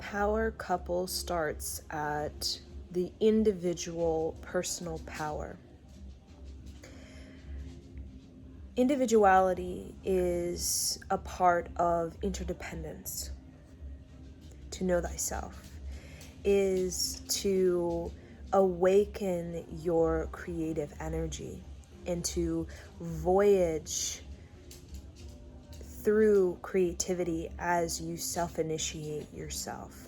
Power couple starts at the individual personal power. Individuality is a part of interdependence. To know thyself is to awaken your creative energy and to voyage through creativity as you self-initiate yourself.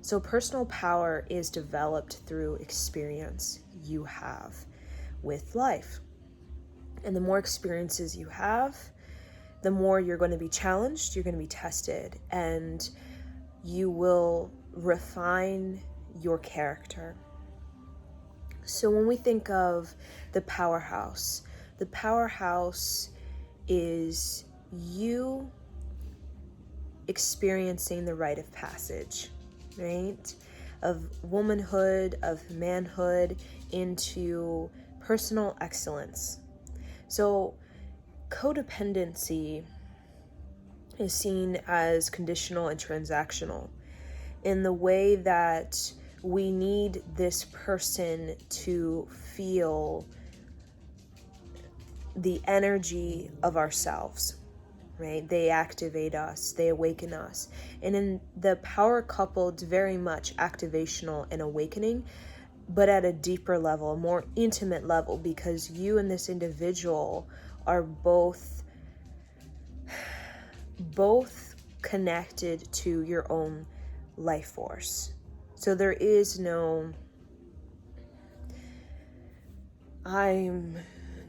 So personal power is developed through experience you have with life. And the more experiences you have, the more you're going to be challenged, you're going to be tested, and you will refine your character. So when we think of the powerhouse is you experiencing the rite of passage, right? Of womanhood, of manhood into personal excellence. So codependency is seen as conditional and transactional in the way that we need this person to feel the energy of ourselves, right? They activate us, they awaken us. And in the power couple, it's very much activational and awakening, but at a deeper level, a more intimate level, because you and this individual are both connected to your own life force. So there is no, I'm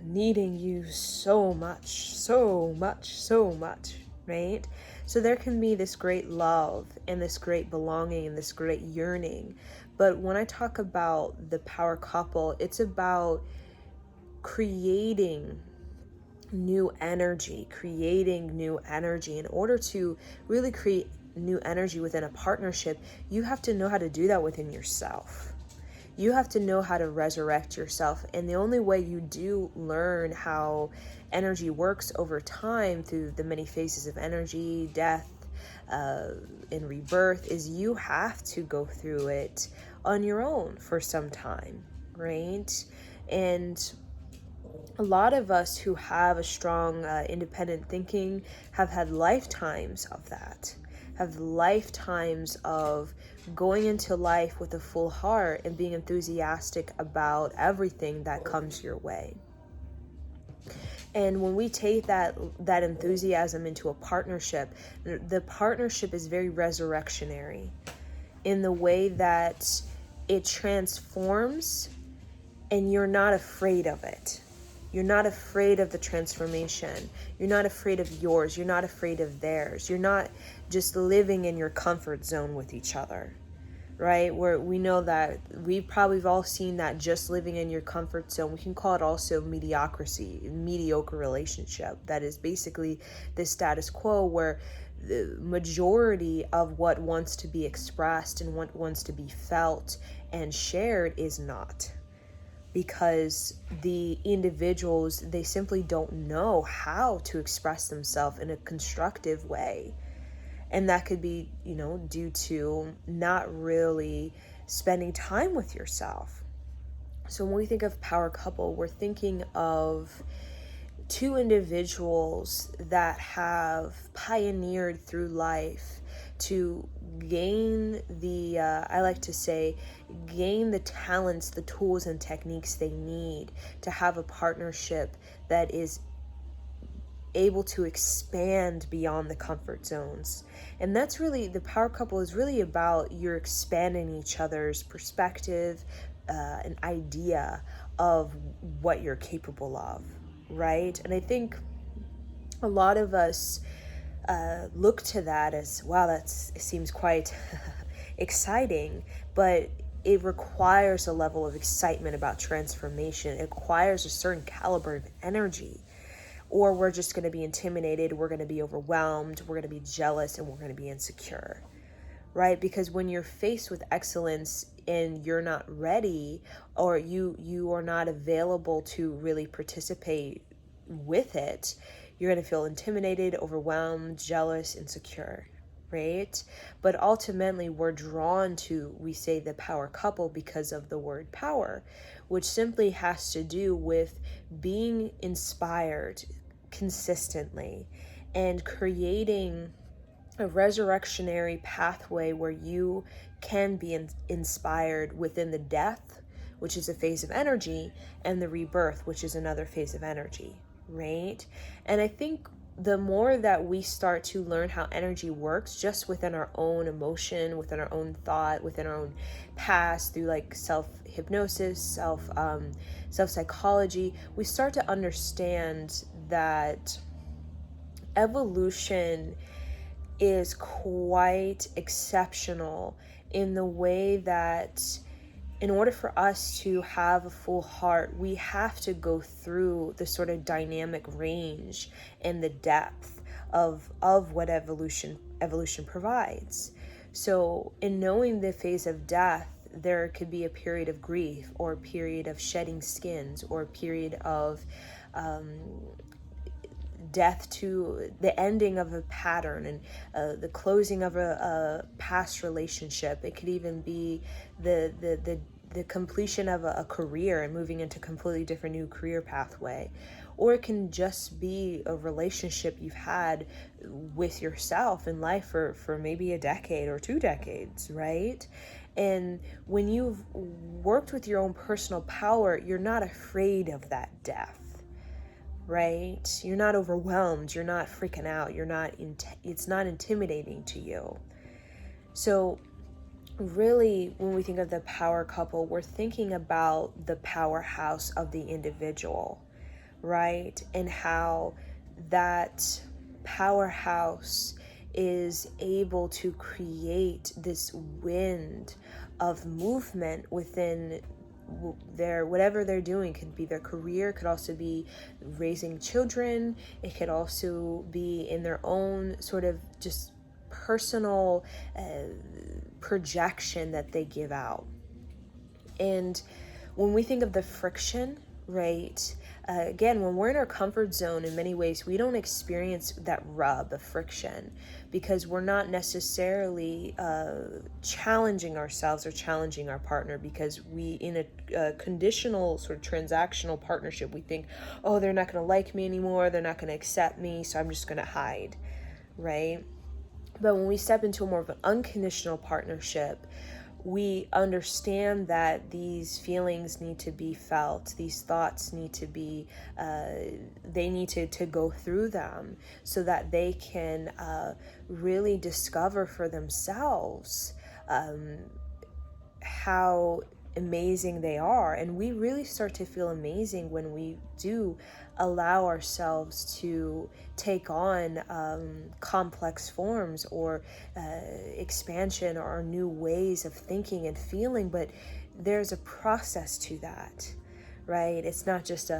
needing you so much, right? So there can be this great love and this great belonging and this great yearning. But when I talk about the power couple, it's about creating new energy. In order to really create new energy within a partnership, you have to know how to do that within yourself. You have to know how to resurrect yourself. And the only way you do learn how energy works over time through the many phases of energy, death, and rebirth is you have to go through it on your own for some time, right? And a lot of us who have a strong independent thinking have had lifetimes of that, have lifetimes of going into life with a full heart and being enthusiastic about everything that comes your way. And when we take that enthusiasm into a partnership, the partnership is very resurrectionary in the way that it transforms and you're not afraid of it. You're not afraid of the transformation. You're not afraid of yours. You're not afraid of theirs. You're not just living in your comfort zone with each other, right? Where we know that we probably have all seen that just living in your comfort zone. We can call it also mediocre relationship. That is basically the status quo where the majority of what wants to be expressed and what wants to be felt and shared is not. Because the individuals, they simply don't know how to express themselves in a constructive way. And that could be, due to not really spending time with yourself. So when we think of power couple, we're thinking of two individuals that have pioneered through life to gain the, I like to say, gain the talents, the tools and techniques they need to have a partnership that is able to expand beyond the comfort zones. And that's really, the power couple is really about you're expanding each other's perspective, an idea of what you're capable of, right? And I think a lot of us look to that as, wow, it seems quite exciting, but it requires a level of excitement about transformation. It requires a certain caliber of energy, or we're just going to be intimidated, we're going to be overwhelmed, we're going to be jealous, and we're going to be insecure, right? Because when you're faced with excellence and you're not ready, or you are not available to really participate with it, you're going to feel intimidated, overwhelmed, jealous, insecure, right? But ultimately we're drawn to, we say, the power couple because of the word power, which simply has to do with being inspired consistently and creating a resurrectionary pathway where you can be inspired within the death, which is a phase of energy, and the rebirth, which is another phase of energy, right? And I think the more that we start to learn how energy works just within our own emotion, within our own thought, within our own past, through like self-hypnosis, self-psychology, we start to understand that evolution is quite exceptional in the way that in order for us to have a full heart, we have to go through the sort of dynamic range and the depth of what evolution provides. So in knowing the phase of death, there could be a period of grief, or a period of shedding skins, or a period of death to the ending of a pattern, and the closing of a past relationship. It could even be the completion of a career and moving into a completely different new career pathway. Or it can just be a relationship you've had with yourself in life for maybe a decade or 2 decades, right? And when you've worked with your own personal power, you're not afraid of that death, right? You're not overwhelmed. You're not freaking out. It's not intimidating to you. So really, when we think of the power couple, we're thinking about the powerhouse of the individual, right? And how that powerhouse is able to create this wind of movement within whatever they're doing. Could be their career, could also be raising children, it could also be in their own sort of just personal projection that they give out. And when we think of the friction, right, again, when we're in our comfort zone, in many ways we don't experience that rub of friction because we're not necessarily challenging ourselves or challenging our partner, because we, in a conditional sort of transactional partnership, we think, oh, they're not going to like me anymore, they're not going to accept me, so I'm just going to hide, right? But when we step into a more of an unconditional partnership, we understand that these feelings need to be felt, these thoughts need to be, they need to go through them so that they can really discover for themselves how amazing they are. And we really start to feel amazing when we do allow ourselves to take on complex forms or expansion or new ways of thinking and feeling. But there's a process to that, right? It's not just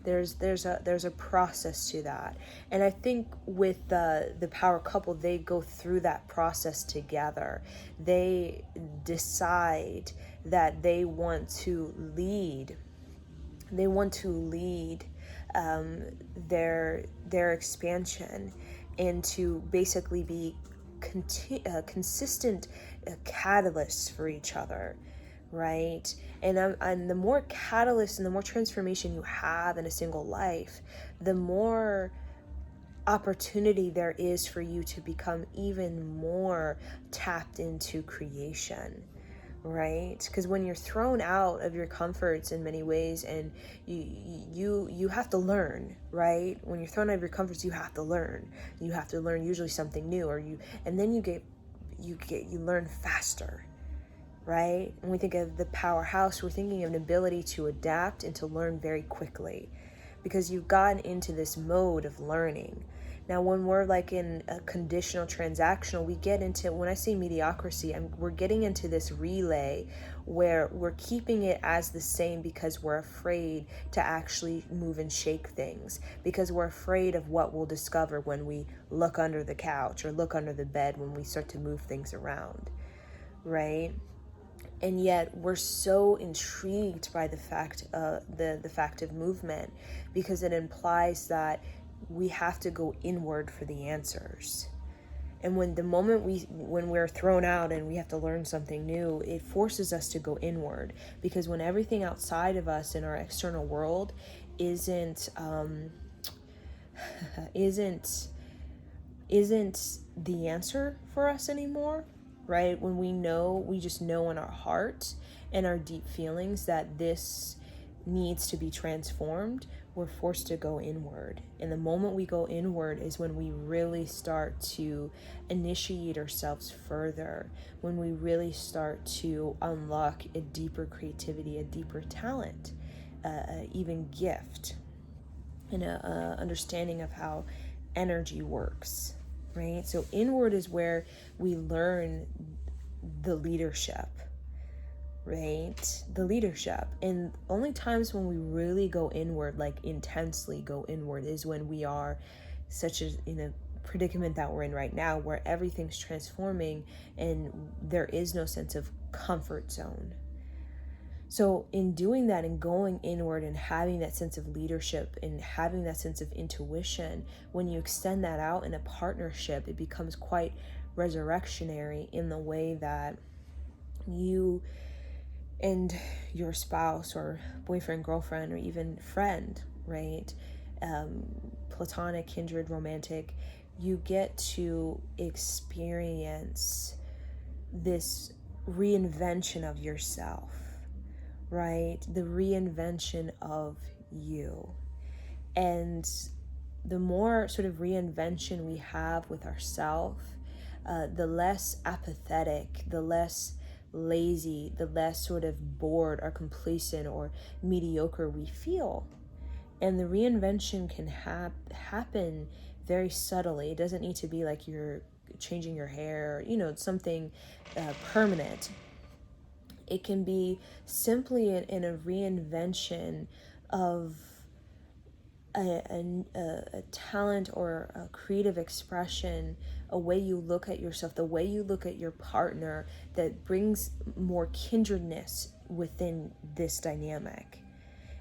there's a process to that. And I think with the power couple, they go through that process together. They decide that they want to lead their expansion, and to basically be consistent catalysts for each other, right? And the more catalyst and the more transformation you have in a single life, the more opportunity there is for you to become even more tapped into creation, right? Because when you're thrown out of your comforts in many ways, and you have to learn, right? When you're thrown out of your comforts, you have to learn usually something new, and then you learn faster, right? When we think of the powerhouse, we're thinking of an ability to adapt and to learn very quickly, because you've gotten into this mode of learning. Now, when we're like in a conditional transactional, we get into, when I say mediocrity, we're getting into this relay where we're keeping it as the same because we're afraid to actually move and shake things, because we're afraid of what we'll discover when we look under the couch or look under the bed when we start to move things around, right? And yet we're so intrigued by the fact of movement, because it implies that we have to go inward for the answers. And when we're thrown out and we have to learn something new, it forces us to go inward, because when everything outside of us in our external world isn't isn't the answer for us anymore, right? When we just know in our heart and our deep feelings that this needs to be transformed, we're forced to go inward. And the moment we go inward is when we really start to initiate ourselves further, when we really start to unlock a deeper creativity, a deeper talent, even gift, and a understanding of how energy works, right? So inward is where we learn the leadership, right? The leadership. And only times when we really go inward, like intensely go inward, is when we are such as in a predicament that we're in right now, where everything's transforming and there is no sense of comfort zone. So in doing that and going inward and having that sense of leadership and having that sense of intuition, when you extend that out in a partnership, it becomes quite resurrectionary in the way that you and your spouse or boyfriend, girlfriend, or even friend, right? Platonic, kindred, romantic, you get to experience this reinvention of yourself, right? The reinvention of you. And the more sort of reinvention we have with ourselves, the less apathetic, the less lazy, the less sort of bored or complacent or mediocre we feel. And the reinvention can happen very subtly. It doesn't need to be like you're changing your hair, something permanent. It can be simply in a reinvention of a talent or a creative expression, a way you look at yourself, the way you look at your partner, that brings more kindredness within this dynamic.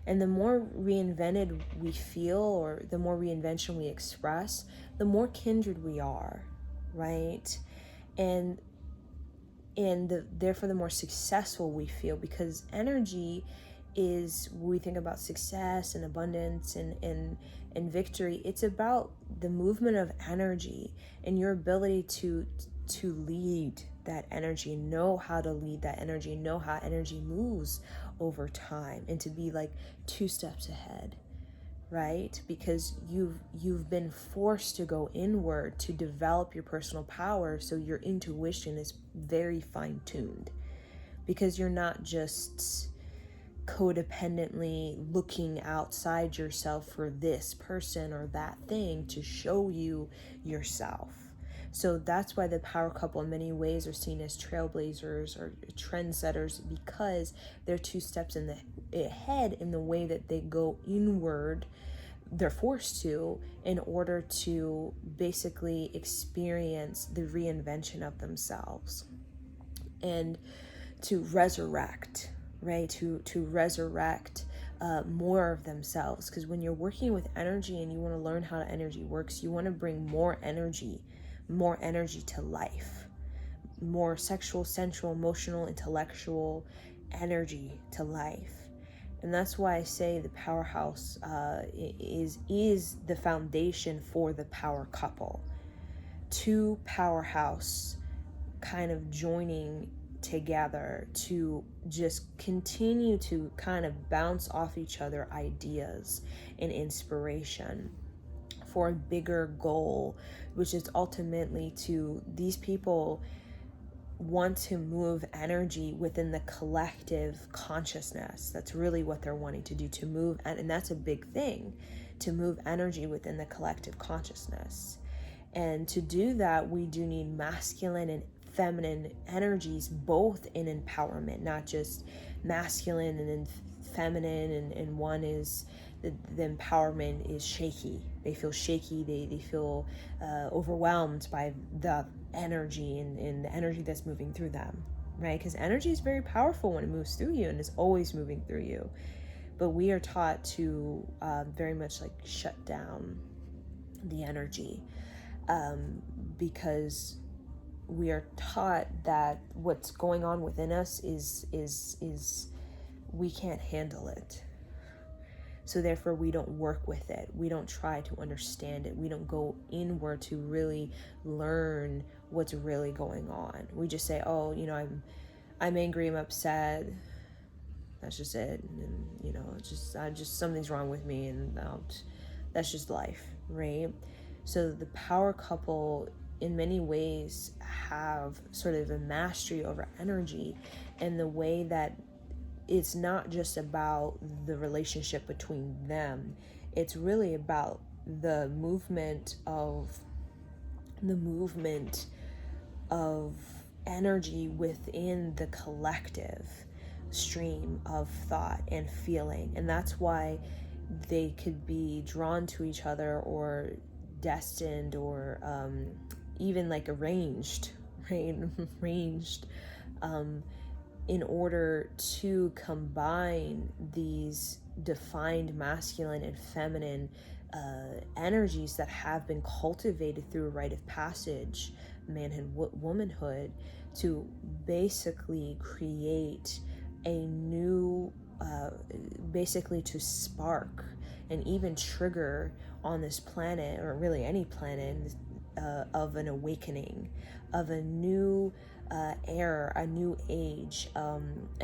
And the more reinvented we feel, or the more reinvention we express, the more kindred we are, right? And therefore the more successful we feel, because energy is, when we think about success and abundance and victory, it's about the movement of energy and your ability to lead that energy, know how to lead that energy, know how energy moves over time, and to be like 2 steps ahead, right? Because you've been forced to go inward to develop your personal power, so your intuition is very fine-tuned, because you're not just codependently looking outside yourself for this person or that thing to show you yourself. So that's why the power couple in many ways are seen as trailblazers or trendsetters, because they're 2 steps in the ahead in the way that they go inward. They're forced to, in order to basically experience the reinvention of themselves and to resurrect, right? To resurrect more of themselves. Because when you're working with energy and you want to learn how energy works, you want to bring more energy to life, more sexual, sensual, emotional, intellectual energy to life. And that's why I say the powerhouse is the foundation for the power couple. 2 powerhouse kind of joining together to just continue to kind of bounce off each other ideas and inspiration for a bigger goal, which is ultimately to these people want to move energy within the collective consciousness. That's really what they're wanting to do, to move, and that's a big thing, to move energy within the collective consciousness. And to do that, we do need masculine and feminine energies, both in empowerment, not just masculine and then feminine, and one is the empowerment is shaky. They feel shaky, they feel overwhelmed by the energy and the energy that's moving through them, right? Because energy is very powerful when it moves through you and is always moving through you. But we are taught to very much like shut down the energy, because we are taught that what's going on within us is we can't handle it. So therefore we don't work with it. We don't try to understand it. We don't go inward to really learn what's really going on. We just say, oh, I'm angry, I'm upset. That's just it. And I just something's wrong with me, and that's just life, right? So the power couple in many ways have sort of a mastery over energy, and the way that it's not just about the relationship between them. It's really about the movement of energy within the collective stream of thought and feeling. And that's why they could be drawn to each other, or destined, or even like arranged, right? Arranged, in order to combine these defined masculine and feminine energies that have been cultivated through a rite of passage, manhood, womanhood, to basically create a new, basically to spark and even trigger on this planet, or really any planet, of an awakening, of a new era, a new age, a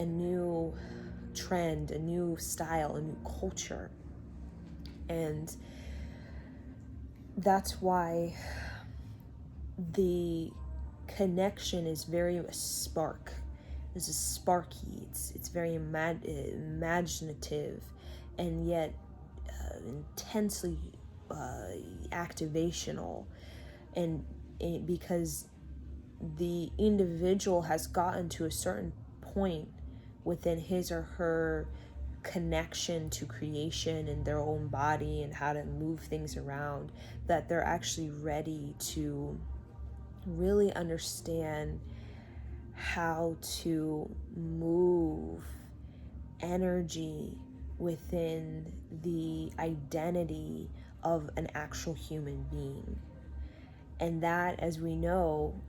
new trend, a new style, a new culture. And that's why the connection is very a spark. It's a sparky. It's very imaginative, and yet intensely activational, and because the individual has gotten to a certain point within his or her connection to creation and their own body and how to move things around, that they're actually ready to really understand how to move energy within the identity of an actual human being. And that, as we know,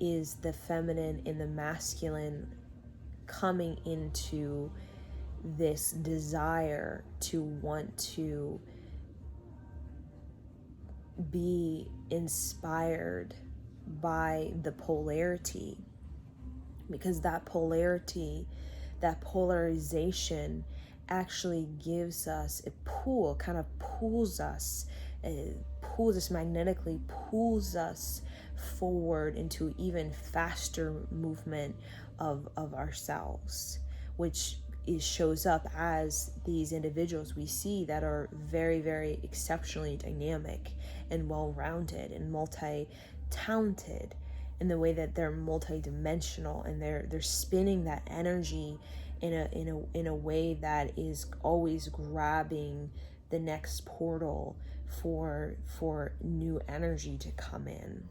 is the feminine and the masculine coming into this desire to want to be inspired by the polarity, because that polarity, that polarization actually gives us a pull, kind of pulls us magnetically, pulls us forward into even faster movement of ourselves, which shows up as these individuals we see that are very, very exceptionally dynamic and well-rounded and multi-talented, in the way that they're multi-dimensional, and they're spinning that energy in a way that is always grabbing the next portal for new energy to come in.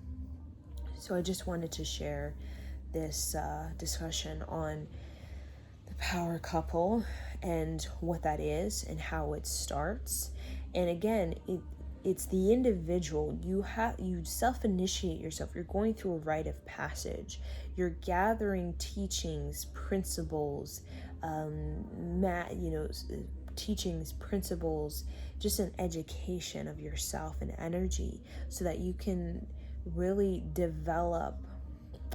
So I just wanted to share this discussion on the power couple and what that is and how it starts. And again, it's the individual. You self-initiate yourself. You're going through a rite of passage. You're gathering teachings, principles, teachings, principles, just an education of yourself and energy, so that you can really develop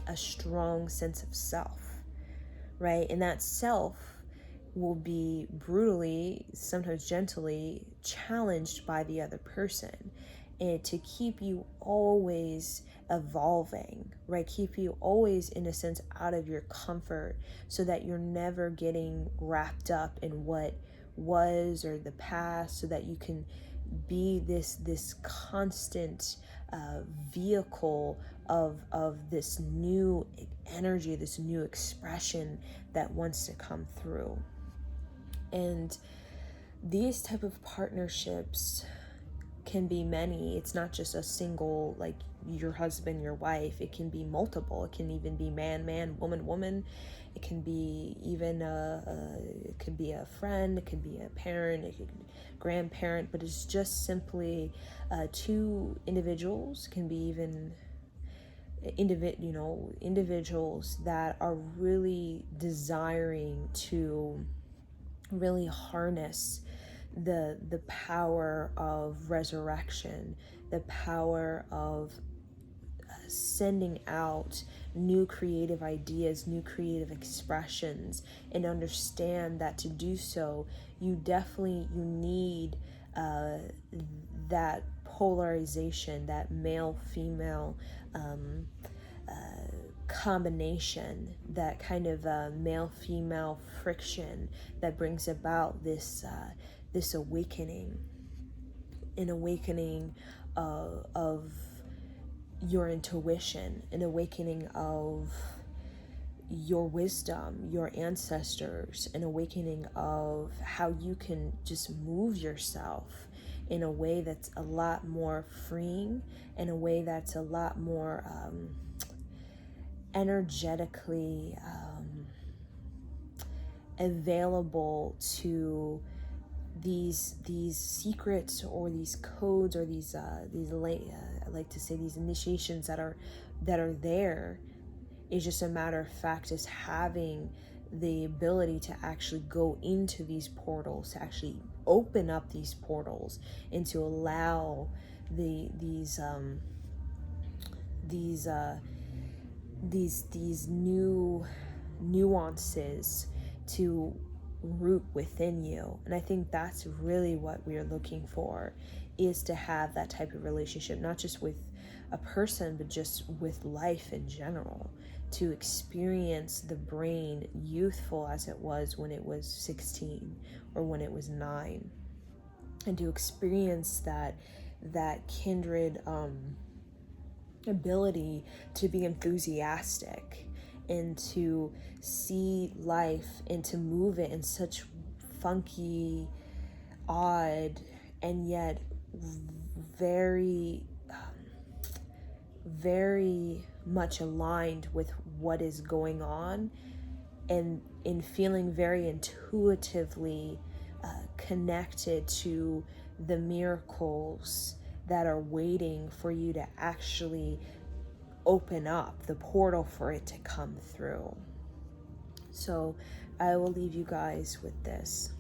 a strong sense of self, right? And that self will be brutally, sometimes gently, challenged by the other person, and to keep you always evolving, right? Keep you always, in a sense, out of your comfort, so that you're never getting wrapped up in what was or the past, so that you can be this constant vehicle of this new energy, this new expression that wants to come through. And these type of partnerships can be many. It's not just a single, like, your husband, your wife. It can be multiple. It can even be man, man, woman, woman. It can be even it could be a friend. It could be a parent. It could be grandparent. But it's just simply two individuals. Can be even individuals that are really desiring to really harness the power of resurrection, the power of sending out new creative ideas, new creative expressions, and understand that to do so, you need that polarization, that male-female combination, that kind of male-female friction that brings about this awakening, an awakening of your intuition, an awakening of your wisdom, your ancestors, an awakening of how you can just move yourself in a way that's a lot more freeing, in a way that's a lot more energetically available to these secrets or these codes or these I like to say these initiations that are there. It's just a matter of fact is having the ability to actually go into these portals, to actually open up these portals, and to allow these new nuances to root within you. And I think that's really what we are looking for, is to have that type of relationship, not just with a person, but just with life in general, to experience the brain youthful as it was when it was 16 or when it was 9, and to experience that kindred ability to be enthusiastic and to see life and to move it in such funky, odd, and yet very very much aligned with what is going on, and in feeling very intuitively connected to the miracles that are waiting for you to actually open up the portal for it to come through. So I will leave you guys with this.